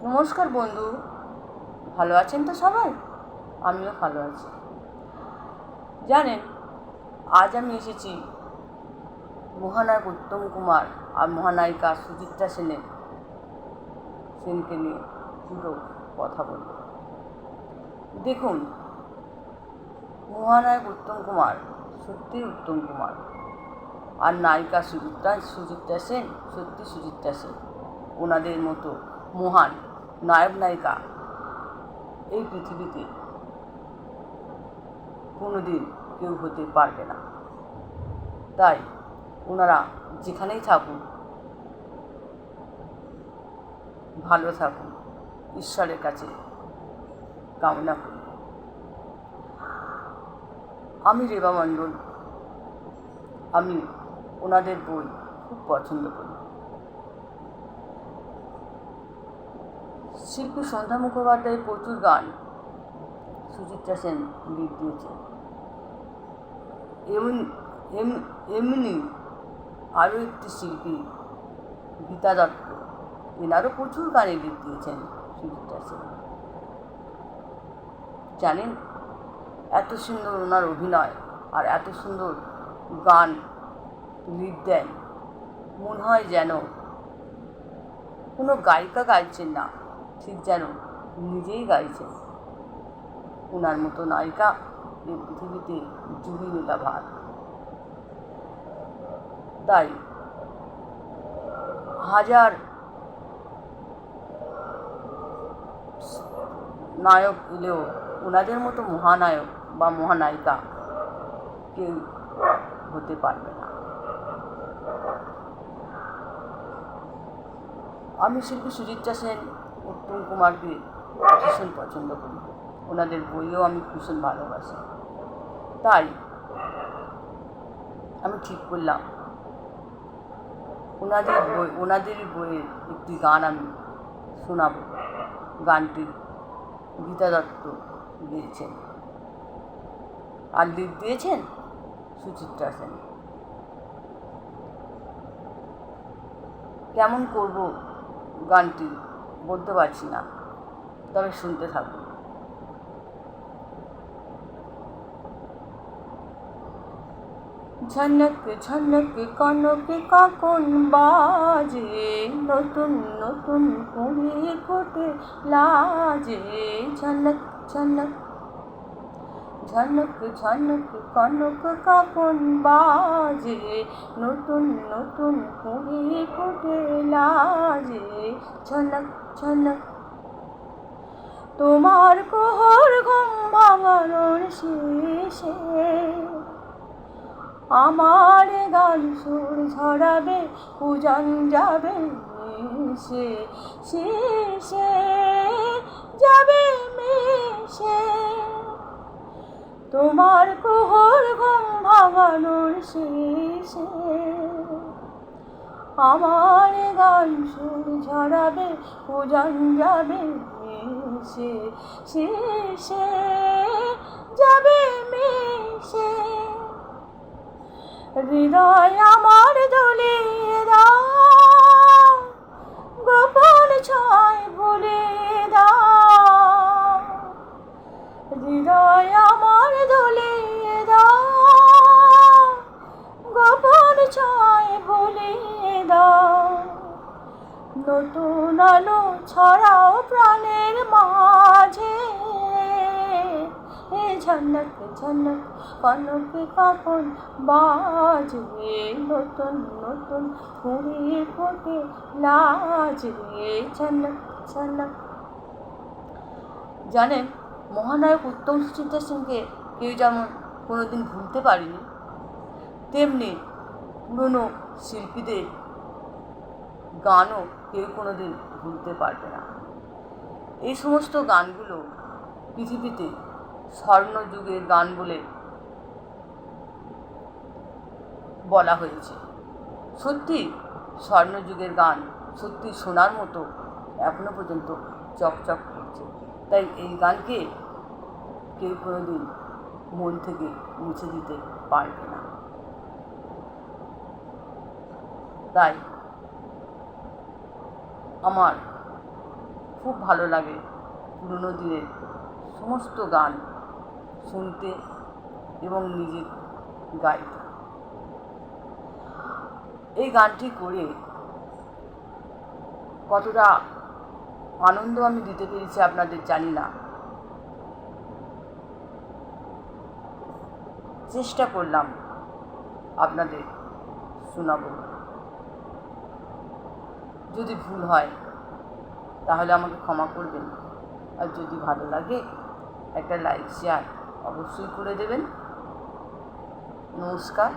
নমস্কার বন্ধু, ভালো আছেন তো সবাই? আমিও ভালো আছি। জানেন, আজ আমি এসেছি মহানায়ক উত্তম কুমার আর মহানায়িকা সুচিত্রা সেনকে নিয়ে দুটো কথা বলব। দেখুন, মহানায়ক উত্তম কুমার সত্যিই উত্তম কুমার, আর নায়িকা সুচিত্রা সেন সত্যি সুচিত্রা সেন। ওনাদের মতো মহান নায়ক নায়িকা এই পৃথিবীতে কোনোদিন কেউ হতে পারবে না। তাই ওনারা যেখানেই থাকুন ভালো থাকুন, ঈশ্বরের কাছে কামনা করি। আমি রেবা মণ্ডল, আমি ওনাদের বই খুব পছন্দ করি। শিল্পী সন্ধ্যা মুখোপাধ্যায়ের প্রচুর গান সুচিত্রা সেন লিখ দিয়েছেন। এমনি আরও একটি শিল্পী গীতা দত্ত, এনারও প্রচুর গানে লিখ দিয়েছেন সুচিত্রা সেন। জানেন, এত সুন্দর ওনার অভিনয় আর এত সুন্দর গান লিখ দেন, মনে হয় যেন কোনো গায়িকা গাইছেন না, ঠিক যেন নিজেই গাইছেন। ওনার মতো নায়িকা এই পৃথিবীতে জুহি মেলা ভার। তাই হাজার নায়ক এলেও ওনাদের মতো মহানায়ক বা মহানায়িকা কেউ হতে পারবে না। আমি শিল্পী সুচিত্রা সেন, উত্তম কুমারকে ভীষণ পছন্দ করি, ওনাদের বইও আমি ভীষণ ভালোবাসি। তাই আমি ঠিক করলাম ওনাদেরই বইয়ের একটি গান আমি শোনাব। গানটি গীতা দত্ত গেয়েছেন আর লিখ দিয়েছেন সুচিত্রা সেন। কেমন করব গানটি বলতে পারছি না, তবে শুনতে থাকুন। ঝনক ঝনক কনকে কাকন বাজে, নতুন নতুন কুড়ি ফোটে লাজে। ঝনক ঝনক ঝনক ঝনক কনক কাকন বাজে, নতুন নতুন কুড়ি ফোটে লাজে। ঝনক ঝনক তোমার কোহর ঘুম ভাঙানোর শেষে আমার গান সুর ঝরাবে, পূজন যাবে মিশে, শেষে যাবে মিশে। তোমার কোহর ঘুম ভাঙানোর শেষে আমার গান সুর ঝরাবে, পূজন যাবে মিশে, শেষে যাবে মিশে। হৃদয় আমার দলিয়ে দাও, গোপন ছয় ভুলে দাও। হৃদয় আমার দলিয়ে দাও, গোপন ছয় ভুলে দাও। নতুন আলো ছড়াও প্রাণের মাঝে, ঝনক ঝনক কনকে কাকন বাজে, নতুন নতুন কুড়ি ফোটে লাজে। ঝনক ঝনক। জানেন, মহানায়ক উত্তম সুচিত্রা সেনকে কেউ যেমন কোনোদিন ভুলতে পারেনি, তেমনি পুরনো শিল্পীদের গানও কেউ কোনোদিন ভুলতে পারবে না। এই সমস্ত গানগুলো পৃথিবীতে স্বর্ণযুগের গান বলে বলা হয়েছে। সত্যি স্বর্ণযুগের গান, সত্যি শোনার মতো এখনো পর্যন্ত চকচক করছে। তাই এই গানকে কেউ কোনোদিন মন থেকে মুছে দিতে পারবে না। তাই আমার খুব ভালো লাগে পুরনো দিনের সমস্ত গান শুনতে এবং নিজে গাইতে। এই গানটি করে কতটা আনন্দ আমি দিতে পেরেছি আপনাদের জানি না। চেষ্টা করলাম আপনাদের শোনাবো। যদি ভুল হয় তাহলে আমাকে ক্ষমা করবেন, আর যদি ভালো লাগে একটা লাইক শেয়ার অবশ্যই করে দেবেন। নমস্কার।